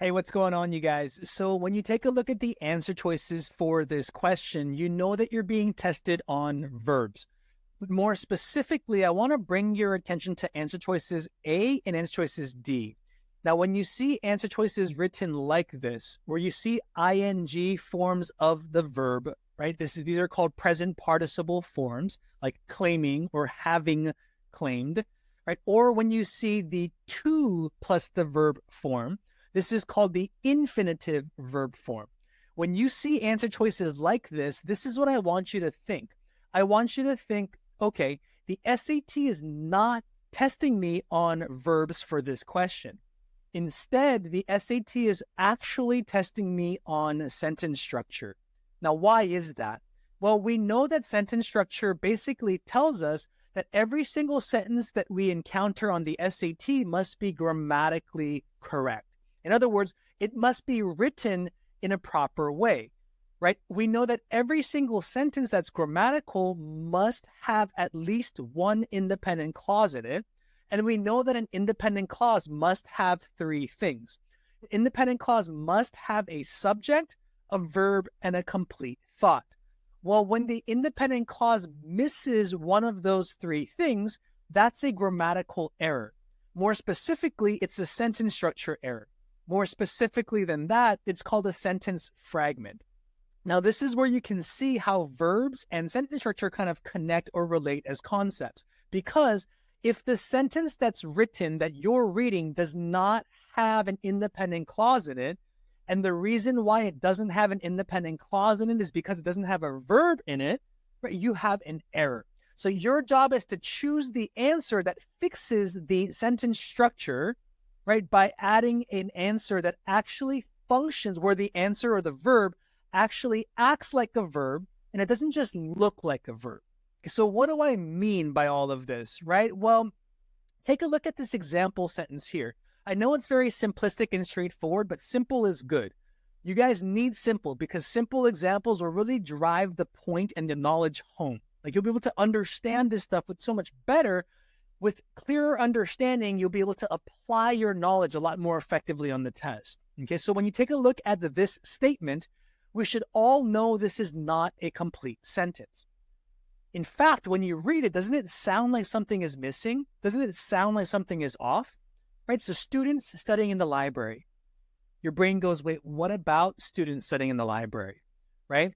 Hey, what's going on, you guys? So when you take a look at the answer choices for this question, you know that you're being tested on verbs. But more specifically, I want to bring your attention to answer choices A and answer choices D. Now, when you see answer choices written like this, where you see ing forms of the verb, right? These are called present participle forms, like claiming or having claimed, right? Or when you see the to plus the verb form, this is called the infinitive verb form. When you see answer choices like this is what I want you to think. I want you to think, okay, the SAT is not testing me on verbs for this question. Instead, the SAT is actually testing me on sentence structure. Now, why is that? Well, we know that sentence structure basically tells us that every single sentence that we encounter on the SAT must be grammatically correct. In other words, it must be written in a proper way, right? We know that every single sentence that's grammatical must have at least one independent clause in it. And we know that an independent clause must have three things. An independent clause must have a subject, a verb, and a complete thought. Well, when the independent clause misses one of those three things, that's a grammatical error. More specifically, it's a sentence structure error. More specifically than that, it's called a sentence fragment. Now, this is where you can see how verbs and sentence structure kind of connect or relate as concepts. Because if the sentence that's written that you're reading does not have an independent clause in it, and the reason why it doesn't have an independent clause in it is because it doesn't have a verb in it, right, you have an error. So your job is to choose the answer that fixes the sentence structure, right, by adding an answer that actually functions where the answer or the verb actually acts like a verb and it doesn't just look like a verb. So what do I mean by all of this, right? Well, take a look at this example sentence here. I know it's very simplistic and straightforward, but simple is good. You guys need simple because simple examples will really drive the point and the knowledge home. Like you'll be able to understand this stuff with so much better. With clearer understanding, you'll be able to apply your knowledge a lot more effectively on the test. Okay, so when you take a look at this statement, we should all know this is not a complete sentence. In fact, when you read it, doesn't it sound like something is missing? Doesn't it sound like something is off? Right? So students studying in the library. Your brain goes, wait, what about students studying in the library? Right?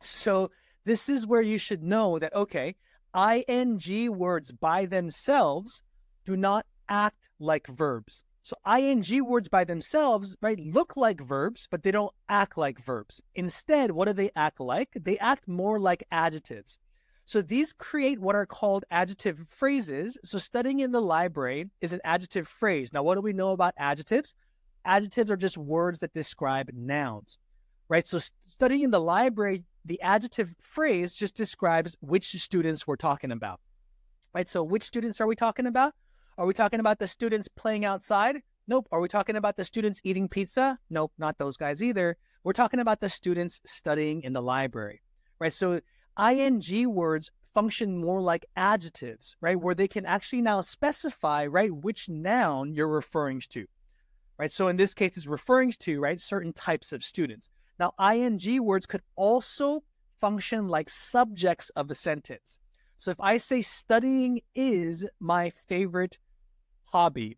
So this is where you should know that, okay, ing words by themselves do not act like verbs. So ing words by themselves, right, look like verbs, but they don't act like verbs. Instead, what do they act like? They act more like adjectives. So these create what are called adjective phrases. So studying in the library is an adjective phrase. Now, what do we know about adjectives? Adjectives are just words that describe nouns, right? So studying in the library, the adjective phrase just describes which students we're talking about, right? So which students are we talking about? Are we talking about the students playing outside? Nope. Are we talking about the students eating pizza? Nope, not those guys either. We're talking about the students studying in the library, right? So ing words function more like adjectives, right? Where they can actually now specify, right, which noun you're referring to, right? So in this case, it's referring to, right, certain types of students. Now, ing words could also function like subjects of a sentence. So if I say studying is my favorite hobby,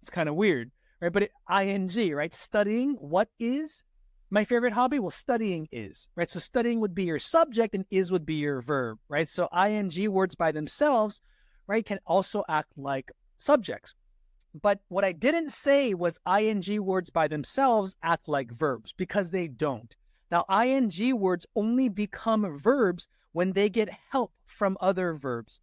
it's kind of weird, right? But ing, right? Studying, what is my favorite hobby? Well, studying is, right? So studying would be your subject and is would be your verb, right? So ing words by themselves, right, can also act like subjects. But what I didn't say was ing words by themselves act like verbs because they don't. Now, ing words only become verbs when they get help from other verbs,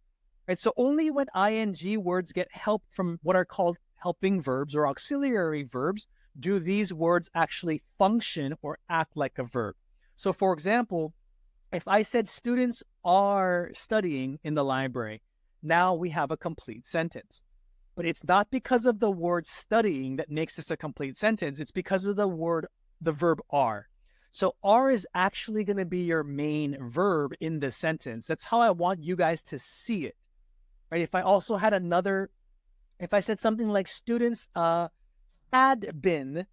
right? So only when ing words get help from what are called helping verbs or auxiliary verbs do these words actually function or act like a verb. So for example, if I said students are studying in the library, now we have a complete sentence. But it's not because of the word studying that makes this a complete sentence. It's because of the verb are. So are is actually going to be your main verb in the sentence. That's how I want you guys to see it, right? If I also had if I said something like students had been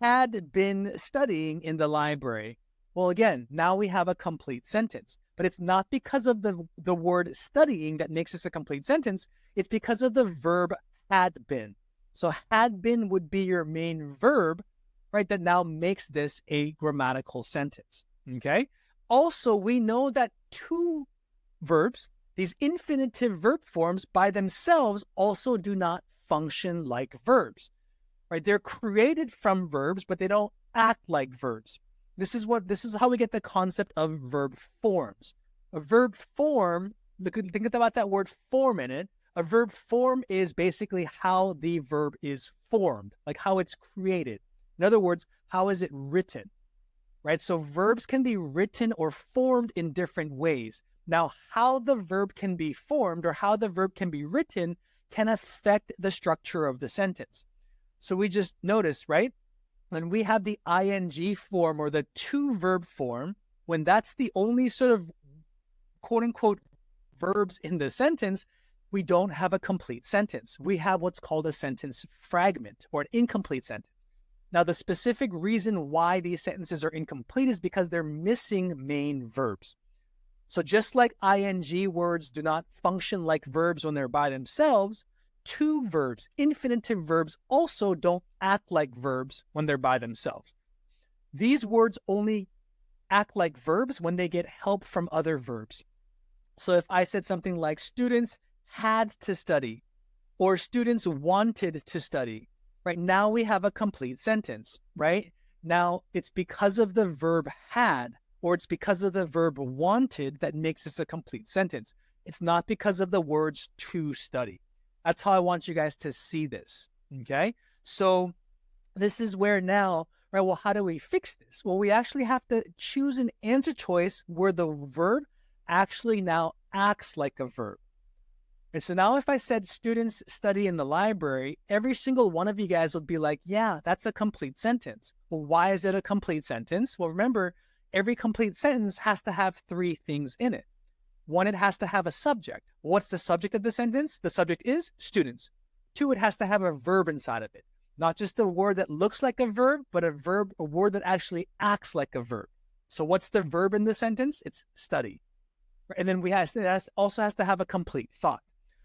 had been studying in the library. Well, again, now we have a complete sentence, but it's not because of the word studying that makes this a complete sentence. It's because of the verb had been. So had been would be your main verb, right? That now makes this a grammatical sentence, okay? Also, we know that two verbs, these infinitive verb forms by themselves also do not function like verbs, right? They're created from verbs, but they don't act like verbs. This is how we get the concept of verb forms. A verb form, think about that word form in it. A verb form is basically how the verb is formed, like how it's created. In other words, how is it written, right? So verbs can be written or formed in different ways. Now, how the verb can be formed or how the verb can be written can affect the structure of the sentence. So we just noticed, right? When we have the ing form or the to verb form, when that's the only sort of quote unquote verbs in the sentence, we don't have a complete sentence. We have what's called a sentence fragment or an incomplete sentence. Now, the specific reason why these sentences are incomplete is because they're missing main verbs. So just like ing words do not function like verbs when they're by themselves, to verbs, infinitive verbs, also don't act like verbs when they're by themselves. These words only act like verbs when they get help from other verbs. So if I said something like students had to study or students wanted to study, right? Now we have a complete sentence, right? Now it's because of the verb had or it's because of the verb wanted that makes this a complete sentence. It's not because of the words to study. That's how I want you guys to see this, okay? So this is where now, right, well, how do we fix this? Well, we actually have to choose an answer choice where the verb actually now acts like a verb. And so now if I said students study in the library, every single one of you guys would be like, yeah, that's a complete sentence. Well, why is it a complete sentence? Well, remember, every complete sentence has to have three things in it. One, it has to have a subject. What's the subject of the sentence? The subject is students. Two, it has to have a verb inside of it. Not just a word that looks like a verb, but a word that actually acts like a verb. So what's the verb in the sentence? It's study. And then it also has to have a complete thought.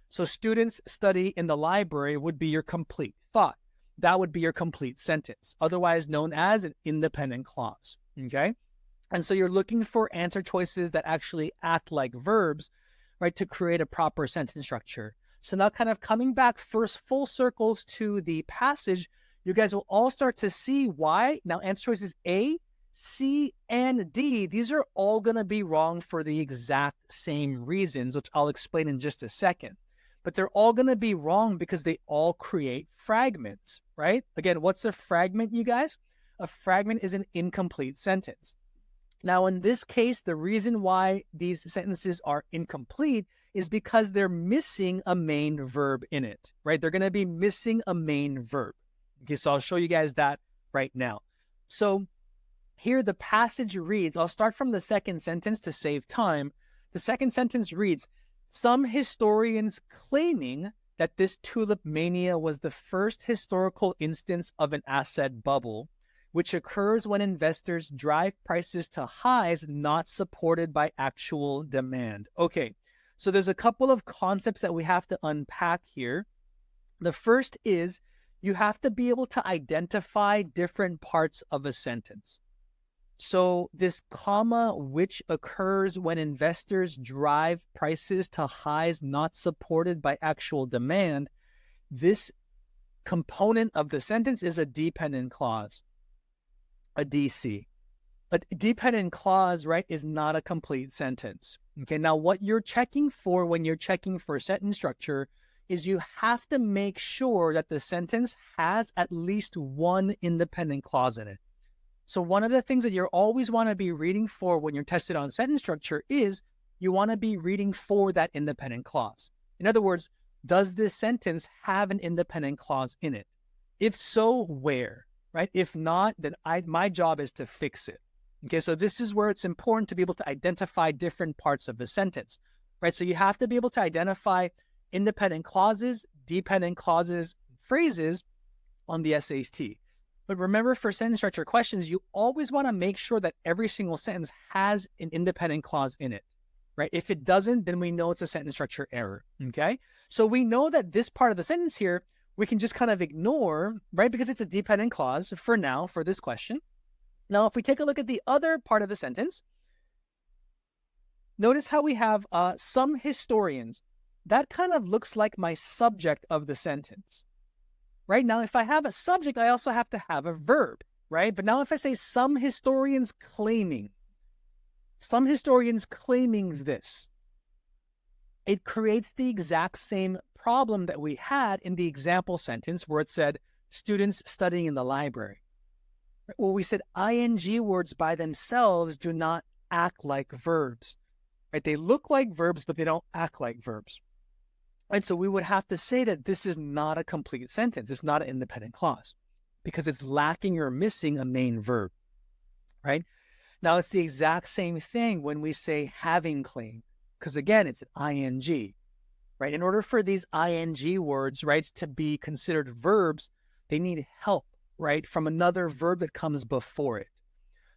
So students study in the library would be your complete thought. That would be your complete sentence, otherwise known as an independent clause, okay? And so you're looking for answer choices that actually act like verbs, right, to create a proper sentence structure. So now kind of coming back first full circles to the passage, you guys will all start to see why. Now answer choices A, C, and D, these are all going to be wrong for the exact same reasons, which I'll explain in just a second. But they're all going to be wrong because they all create fragments, right? Again, what's a fragment, you guys? A fragment is an incomplete sentence. Now, in this case, the reason why these sentences are incomplete is because they're missing a main verb in it, right? They're going to be missing a main verb. Okay, so I'll show you guys that right now. So here the passage reads, I'll start from the second sentence to save time. The second sentence reads, some historians claiming that this tulip mania was the first historical instance of an asset bubble, which occurs when investors drive prices to highs not supported by actual demand. Okay, so there's a couple of concepts that we have to unpack here. The first is you have to be able to identify different parts of a sentence. So this comma, which occurs when investors drive prices to highs not supported by actual demand, this component of the sentence is a dependent clause, a DC. A dependent clause, right, is not a complete sentence. Okay, now what you're checking for when you're checking for sentence structure is you have to make sure that the sentence has at least one independent clause in it. So one of the things that you always want to be reading for when you're tested on sentence structure is you want to be reading for that independent clause. In other words, does this sentence have an independent clause in it? If so, where, right? If not, then my job is to fix it. Okay, so this is where it's important to be able to identify different parts of a sentence, right? So you have to be able to identify independent clauses, dependent clauses, phrases on the SAT. But remember, for sentence structure questions, you always want to make sure that every single sentence has an independent clause in it, right? If it doesn't, then we know it's a sentence structure error, okay? So we know that this part of the sentence here, we can just kind of ignore, right? Because it's a dependent clause for now, for this question. Now, if we take a look at the other part of the sentence, notice how we have some historians. That kind of looks like my subject of the sentence. Right now, if I have a subject, I also have to have a verb, right? But now if I say some historians claiming this, it creates the exact same problem that we had in the example sentence where it said students studying in the library. Well, we said ing words by themselves do not act like verbs, right? They look like verbs, but they don't act like verbs. Right, so we would have to say that this is not a complete sentence. It's not an independent clause because it's lacking or missing a main verb, right? Now, it's the exact same thing when we say having claimed, because again, it's an ing, right? In order for these ing words, right, to be considered verbs, they need help, right, from another verb that comes before it.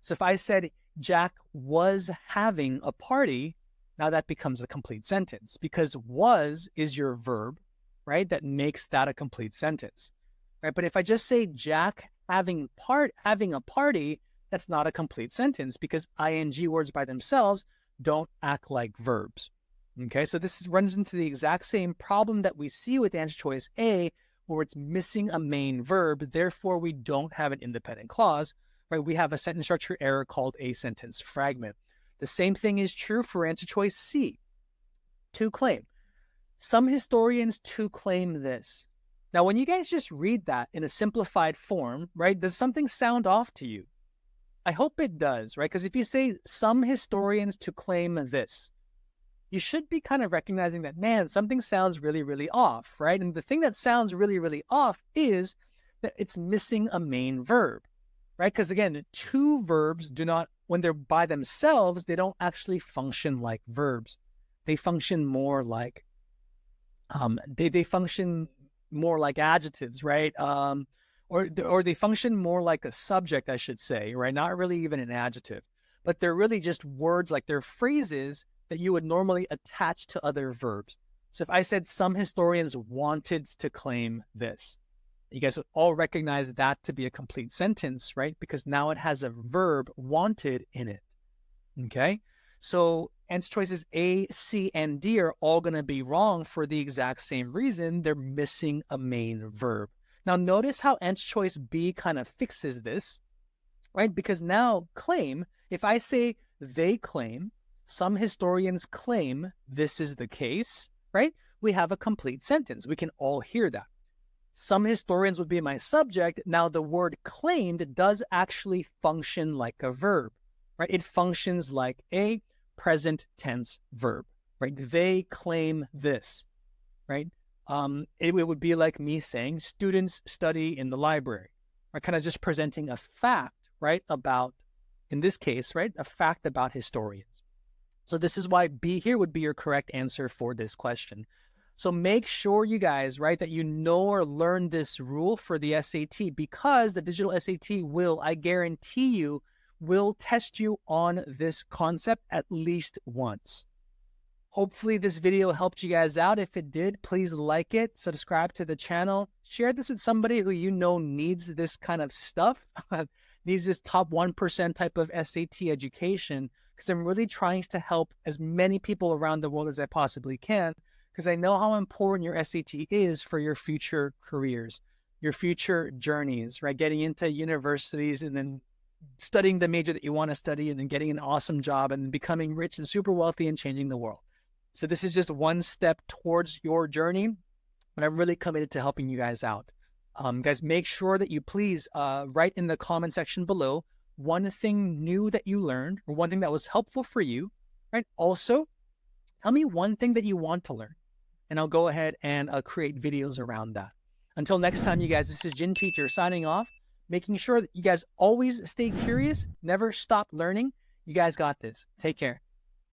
So if I said Jack was having a party, now that becomes a complete sentence because was is your verb, right? That makes that a complete sentence, right? But if I just say Jack having a party, that's not a complete sentence because ing words by themselves don't act like verbs. Okay, so this runs into the exact same problem that we see with answer choice A, where it's missing a main verb. Therefore, we don't have an independent clause, right? We have a sentence structure error called a sentence fragment. The same thing is true for answer choice C, to claim. Some historians to claim this. Now, when you guys just read that in a simplified form, right, does something sound off to you? I hope it does, right? Because if you say some historians to claim this, you should be kind of recognizing that, man, something sounds really, really off, right? And the thing that sounds really, really off is that it's missing a main verb, right? Because again, two verbs do not, when they're by themselves, they don't actually function like verbs. They function more like, they function more like adjectives, right? Or they function more like a subject, I should say, right? Not really even an adjective, but they're really just words, like they're phrases that you would normally attach to other verbs. So if I said some historians wanted to claim this, you guys all recognize that to be a complete sentence, right? Because now it has a verb wanted in it, okay? So answer choices A, C, and D are all going to be wrong for the exact same reason. They're missing a main verb. Now notice how answer choice B kind of fixes this, right? Because now claim, if I say they claim, some historians claim this is the case, right? We have a complete sentence. We can all hear that. Some historians would be my subject. Now the word claimed does actually function like a verb, right? It functions like a present tense verb, right? They claim this, right? It would be like me saying students study in the library, or kind of just presenting a fact, right? About, in this case, right? A fact about historians. So this is why B here would be your correct answer for this question. So make sure you guys, right, that you know or learn this rule for the SAT, because the digital SAT will, I guarantee you, will test you on this concept at least once. Hopefully this video helped you guys out. If it did, please like it, subscribe to the channel, share this with somebody who you know needs this kind of stuff, needs this top 1% type of SAT education, because I'm really trying to help as many people around the world as I possibly can, because I know how important your SAT is for your future careers, your future journeys, right? Getting into universities and then studying the major that you want to study and then getting an awesome job and becoming rich and super wealthy and changing the world. So this is just one step towards your journey, but I'm really committed to helping you guys out. Guys, make sure that you please write in the comment section below one thing new that you learned or one thing that was helpful for you, right? Also, tell me one thing that you want to learn, and I'll go ahead and create videos around that. Until next time, you guys, this is Jin Teacher signing off, making sure that you guys always stay curious, never stop learning. You guys got this. Take care.